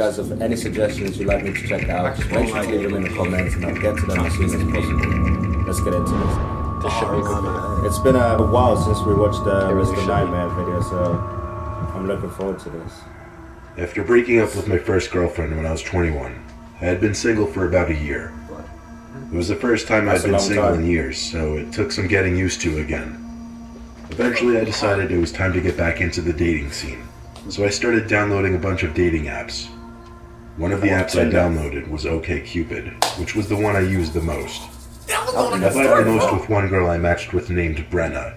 guys have any suggestions you'd like me to check out, just make sure to leave them in the comments and I'll get to them as soon as possible. Let's get into this. This should be a good video. It's been a while since we watched the Mr. Nightmare video, so I'm looking forward to this. After breaking up with my first girlfriend when I was 21, I had been single for about a year. It was the first time I'd been single in years, so it took some getting used to again. Eventually I decided it was time to get back into the dating scene, so I started downloading a bunch of dating apps. One of the apps I downloaded was OkCupid, which was the one I used the most. I vibed the most with one girl I matched with named Brenna.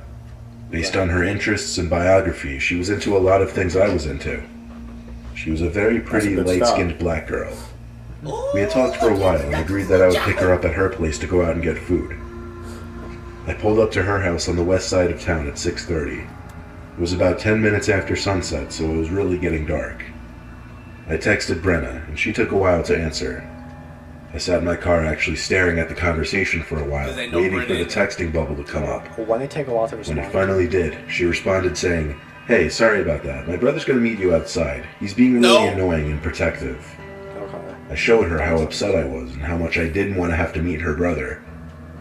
Based on her interests and biography, she was into a lot of things I was into. She was a very pretty, light-skinned black girl. We had talked for a while and agreed that I would pick her up at her place to go out and get food. I pulled up to her house on the west side of town at 6:30. It was about 10 minutes after sunset, so it was really getting dark. I texted Brenna, and she took a while to answer. I sat in my car actually staring at the conversation for a while, waiting for the texting bubble to come up. When they take a while to respond. When it finally did, she responded saying, "Hey, sorry about that. My brother's gonna meet you outside. He's being really annoying and protective." I showed her how upset I was and how much I didn't want to have to meet her brother,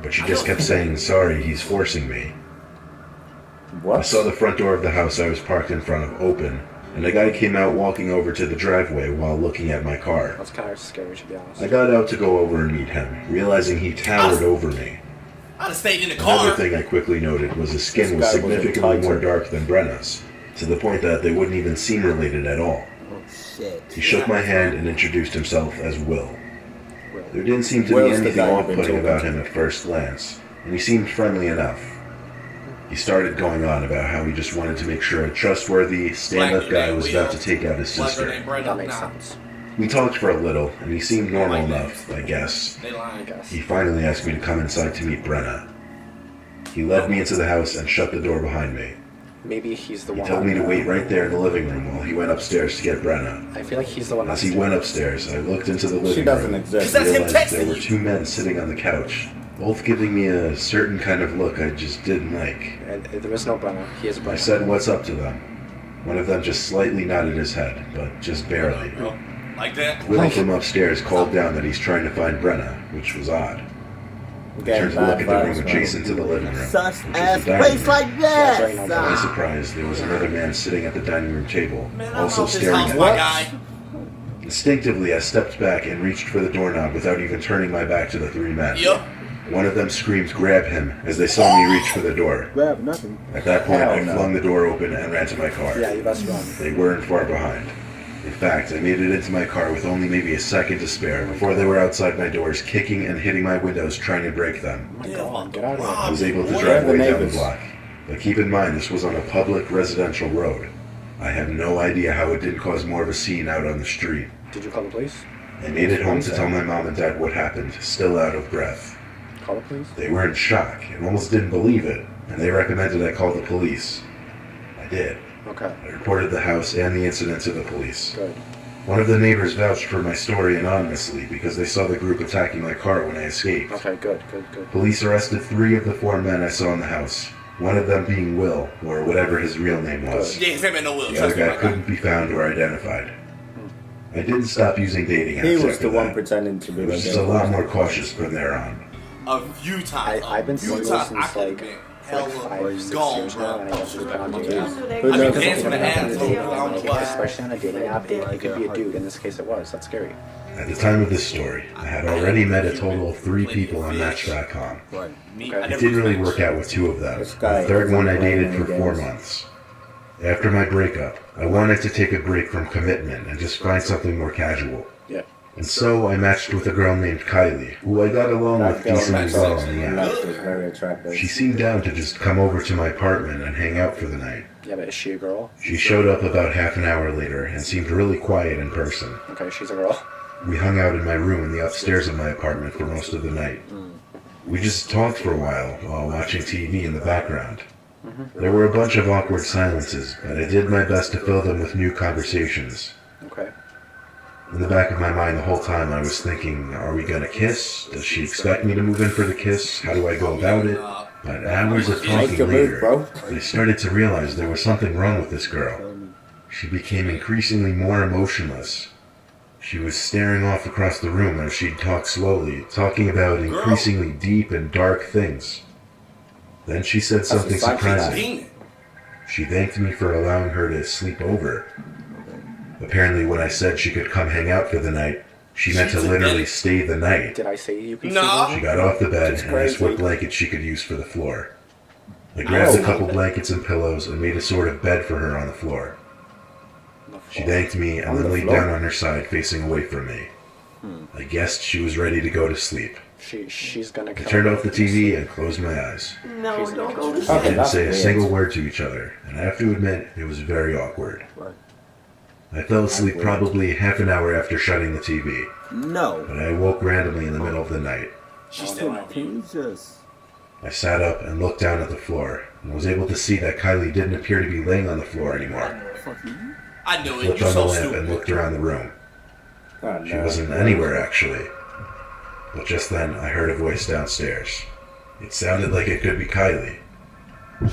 but she just kept saying, "Sorry, he's forcing me." What? I saw the front door of the house I was parked in front of open, and a guy came out walking over to the driveway while looking at my car. That's kind of scary, to be honest. I got out to go over and meet him, realizing he towered over me. I'd have stayed in the car. Another thing I quickly noted was his skin was significantly more dark than Brenna's, to the point that they wouldn't even seem related at all. He shook my hand and introduced himself as Will. There didn't seem to be anything off-putting about him at first glance, and he seemed friendly enough. He started going on about how he just wanted to make sure a trustworthy, stand-up guy was about to take out his sister. That makes sense. We talked for a little, and he seemed normal enough, I guess. He finally asked me to come inside to meet Brenna. He led me into the house and shut the door behind me. Maybe he's the one. He told me to wait right there in the living room while he went upstairs to get Brenna. I feel like he's the one. As he went upstairs, I looked into the living She doesn't room exist. and realized there were two men sitting on the couch, both giving me a certain kind of look I just didn't like. And there is no Brenna. He is Brenna. I said, "What's up to them?" One of them just slightly nodded his head, but just barely. Like that? Will from upstairs called down that he's trying to find Brenna, which was odd. I turned to look at the room adjacent to the living room, Such which ass is the dining place room. like that. To my surprise, there was another man sitting at the dining room table, also staring house, at my me. guy. Instinctively, I stepped back and reached for the doorknob without even turning my back to the three men. Yup. One of them screamed, "Grab him," as they saw me reach for the door. Grab nothing. At that point, I Hell no. flung the door open and ran to my car. Yeah, you best run. They weren't far behind. In fact, I made it into my car with only maybe a second to spare before they were outside my doors, kicking and hitting my windows, trying to break them. Oh my God, get out of I here. was able to Where drive are the way down the neighbors? block. But keep in mind, this was on a public residential road. I have no idea how it didn't cause more of a scene out on the street. Did you call the police? I made it home to tell my mom and dad what happened, still out of breath. Call the police? They were in shock and almost didn't believe it, and they recommended I call the police. I did. Okay, I reported the house and the incident to the police. good. One of the neighbors vouched for my story anonymously because they saw the group attacking my car when I escaped. Okay, good. Police arrested 3 of the 4 men I saw in the house, one of them being Will, or whatever his real name was. Yeah, his name ain't no Will. The Trust other me, guy my guy. couldn't be found or identified. I didn't stop using dating apps He was after the one that. pretending to be I was the just a lot more cautious from there on. A few times. I've been a few single times. since I could've like been for like hella 5, 6 gone, years now, and I guess it's been on dating. Who I've knows? been dancing the asshole. I don't know why. Especially on a dating app, it could be a dude. In this case, it was. That's scary. At the time of this story, I had already met a total of 3 people on Match.com. Me, Okay. I It never didn't really was work out with 2 of them. This guy The third one I doesn't play dated for any 4 games. months. After my breakup, I wanted to take a break from commitment and just find something more casual. Yeah. And so I matched with a girl named Kylie, who I got along That with girl decently well on the in app. life was very attractive. She seemed down to just come over to my apartment and hang out for the night. Yeah, but is she a girl? She showed up about half an hour later and seemed really quiet in person. Okay, she's a girl. We hung out in my room in the upstairs of my apartment for most of the night. We just talked for a while watching TV in the background. There were a bunch of awkward silences, but I did my best to fill them with new conversations. Okay. In the back of my mind the whole time I was thinking, are we gonna kiss? Does she expect me to move in for the kiss? How do I go about it? But hours of Make talking your move, later, bro. I started to realize there was something wrong with this girl. She became increasingly more emotionless. She was staring off across the room as she'd talk slowly, talking about increasingly deep and dark things. Then she said something surprising. She thanked me for allowing her to sleep over. Apparently when I said she could come hang out for the night, she meant to literally stay the night. Did I say you could No. She got off the bed and asked what blanket she could use for the floor. I grabbed a couple blankets and pillows and made a sort of bed for her on the floor. She thanked me and then laid down on her side facing away from me. I guessed she was ready to go to sleep. She's gonna I turned off the TV and closed my eyes. No, don't go to We sleep. didn't say a single word to each other, and I have to admit, it was very awkward. I fell asleep probably half an hour after shutting the TV, No. but I awoke randomly in the middle of the night. She said, Jesus. I sat up and looked down at the floor, and was able to see that Kylie didn't appear to be laying on the floor anymore. I knew it. Flipped You're on the so lamp and stupid. looked around the room. Oh, She wasn't anywhere, actually. But just then, I heard a voice downstairs. It sounded like it could be Kylie.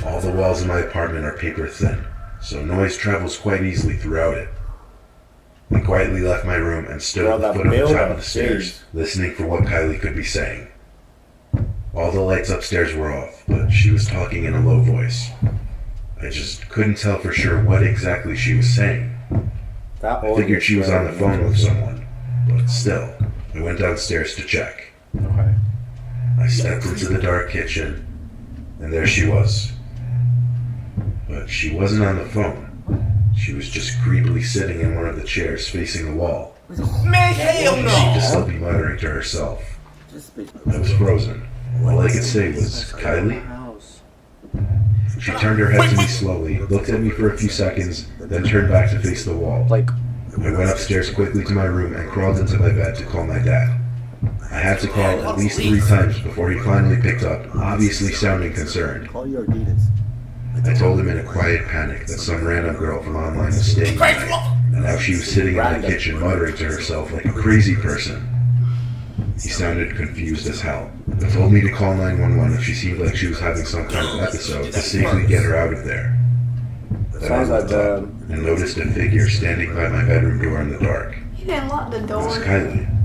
All the walls in my apartment are paper thin, so noise travels quite easily throughout it. I quietly left my room and stood at the foot of the top of the stairs, listening for what Kylie could be saying. All the lights upstairs were off, but she was talking in a low voice. I just couldn't tell for sure what exactly she was saying. I figured she was on the phone with someone, but still, I went downstairs to check. Okay. I stepped into the dark kitchen, and there she was. But she wasn't on the phone. She was just creepily sitting in one of the chairs facing the wall. Man, hell She no. could still be muttering to herself. I was frozen. All I could say was, Kylie? She turned her head to me slowly, looked at me for a few seconds, then turned back to face the wall. Like, I went upstairs quickly to my room and crawled into my bed to call my dad. I had to call at least 3 times before he finally picked up, obviously sounding concerned. Call your Adidas. I told him in a quiet panic that some random girl from online was staying the night, and how she was sitting in the kitchen muttering to herself like a crazy person. He sounded confused as hell. He told me to call 911 if she seemed like she was having some kind of episode to safely get her out of there. Then I looked up and noticed a figure standing by my bedroom door in the dark. You didn't lock the It was door. Kylie.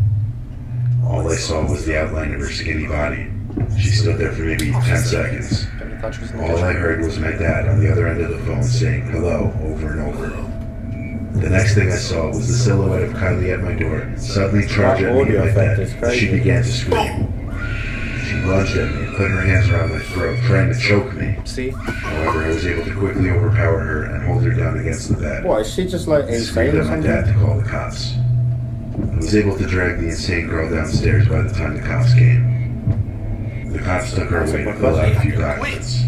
All I saw was the outline of her skinny body. She stood there for maybe 10 seconds. I thought she was in the All I kitchen. heard was my dad on the other end of the phone saying hello over and over. The next thing I saw was the silhouette of Kylie at my door suddenly charge at me in my bed as she began to scream. She lunged at me and put her hands around my throat, trying to choke me. See? However, I was able to quickly overpower her and hold her down against the bed. What, is she just like I insane screamed or at my dad something? to call the cops. I was able to drag the insane girl downstairs by the time the cops came. The cops took her away to fill out a few documents.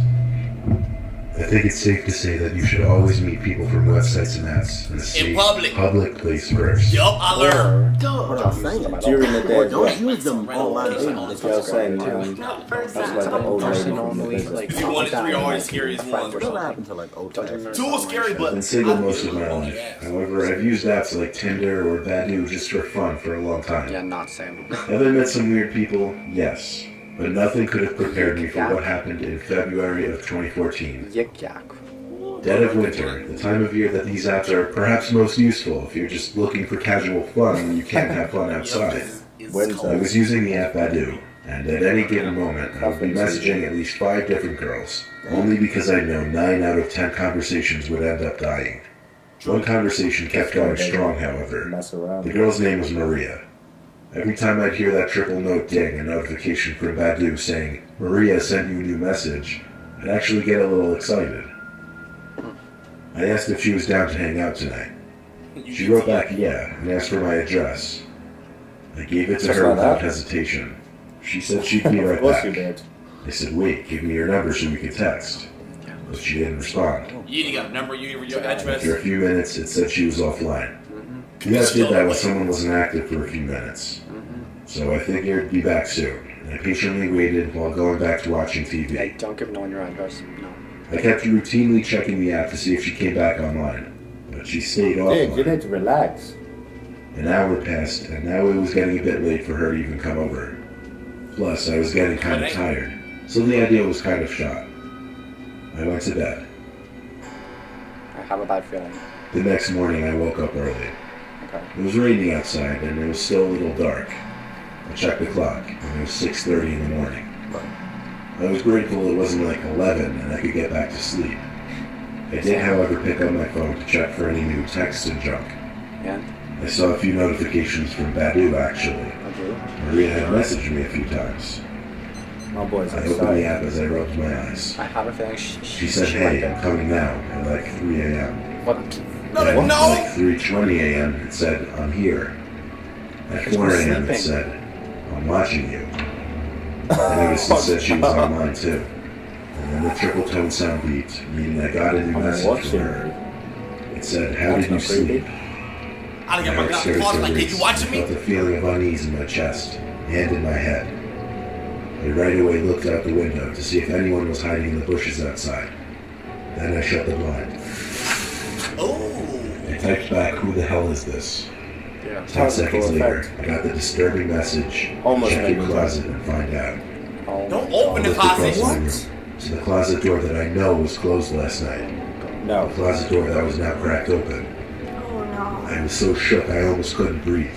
I think it's safe to say that you should always meet people from websites and apps in a safe, public. place first. Yup, I learned. What I'm saying. During During the day, Or as don't well. use them online dating. That's what I was saying. Not first That's like the time. old lady Person from the normally, business. like, You wanted 3 always scary as friends one. or What something. happened to like old Don't times? remember. 2 was scary, I've but been single most of my life. However, I've used apps like Tinder or Badoo just for fun for a long time. Yeah, not same. Have I met some weird people? Yes. But nothing could have prepared me for what happened in February of 2014. Yik yak. Dead of winter, the time of year that these apps are perhaps most useful if you're just looking for casual fun and you can't have fun outside. I was using the app Badoo, and at any given moment I would be messaging at least 5 different girls, only because I know 9 out of 10 conversations would end up dying. One conversation kept going strong, however. Mess around. The girl's name was Maria. Every time I'd hear that triple note ding, a notification from Badoo saying, "Maria sent you a new message," I'd actually get a little excited. I asked if she was down to hang out tonight. She wrote back yeah, and asked for my address. I gave it to Just her like without that? hesitation. She said she'd be right Of course you back. did. I said, wait, give me your number so we could text. But she didn't respond. you ain't got a number, you your After a address. few minutes, it said she was offline. The app did that when someone wasn't active for a few minutes. So I figured it'd be back soon, and I patiently waited while going back to watching Hey, TV. don't give no one your address. No. I kept routinely checking the app to see if she came back online, but she stayed Dude, you offline. need to relax. An hour passed, and now it was getting a bit late for her to even come over. Plus, I was getting kind of tired, so the idea was kind of shot. I went to bed. I have a bad feeling. The next morning, I woke up early. Okay. It was raining outside and it was still a little dark. I checked the clock and it was 6:30 in the morning. I was grateful it wasn't like 11 and I could get back to sleep. I did, however, pick up my phone to check for any new texts and junk. And? I saw a few notifications from Badu, actually. Maria had messaged me a few times. My boy's I opened the app as I rubbed my eyes. I have a feeling She said, hey, I'm coming now, at like 3 a.m. What? At like 3:20 a.m. it said, I'm here. At 4 a.m. it said, I'm watching you. I noticed it said she was online too. And then the triple tone sound beat, meaning I got a new message from her. It said, how did you sleep? I My heart started to race. I felt a feeling of unease in my chest and in my head. I right away looked out the window to see if anyone was hiding in the bushes outside. Then I shut the blind. I typed back, who the hell is this? Yeah. 10 seconds later, I got the disturbing message, Almost check made your me closet and find out. Don't I open the looked across closet. my room to the closet door that I know was closed last night. No. The closet door that was now cracked open. Oh no. I was so shook I almost couldn't breathe.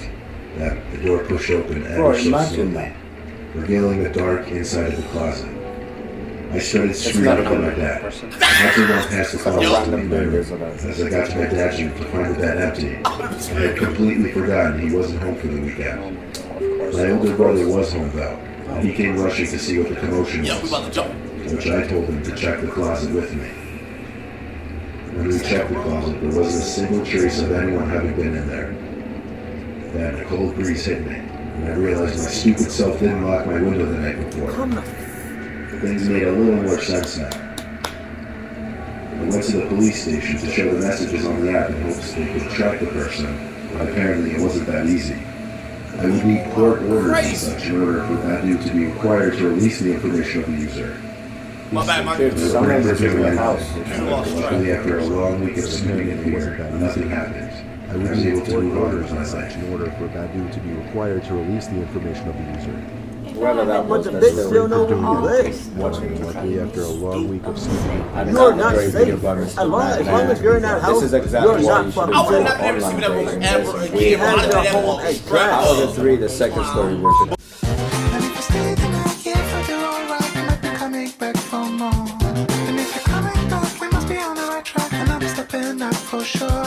Then the door pushed open Bro, ever so imagine slowly, that. revealing the dark inside of the closet. I started not screaming a for my good dad. person. I had to run past the closet to Random my room. burgers about it. As I got to my dad's room to find the bed empty, I had completely forgotten he wasn't home for the weekend. My older brother was home though, and he came rushing to see what the commotion Yo, we about to was, jump. which I told him to check the closet with me. When we checked the closet, there wasn't a single trace of anyone having been in there. Then a cold breeze hit me, and I realized my stupid self didn't lock my window the night before. Things made a little more sense now. I went to the police station to show the messages on the app in hopes they could track the person, but apparently it wasn't that easy. I would need court orders and such in order for Badu to be required to release the information of the user. My bad, my Dude, bad. someone was in my house. Luckily, after a long week of snooping in fear, nothing happened. I was able to move on with my life. in order for Badu to be required to release the information of the user. Whoever that was, But the that's bitch still still know who you recording. is. Luckily, after a long week of sleeping, I did You're not not know you safe. video buggers As so long bad, as you're in that man. house, This is exactly you're why not you fucking should I would do have never seen that online ever dating. We again. had Why did your that home wall as straight trash. Out up? of the three, the second story worth it. And if you stay the night, yeah, if I do alright, I might be coming back for more. And if you're coming back, we must be on the right track, and I'm stepping up for sure.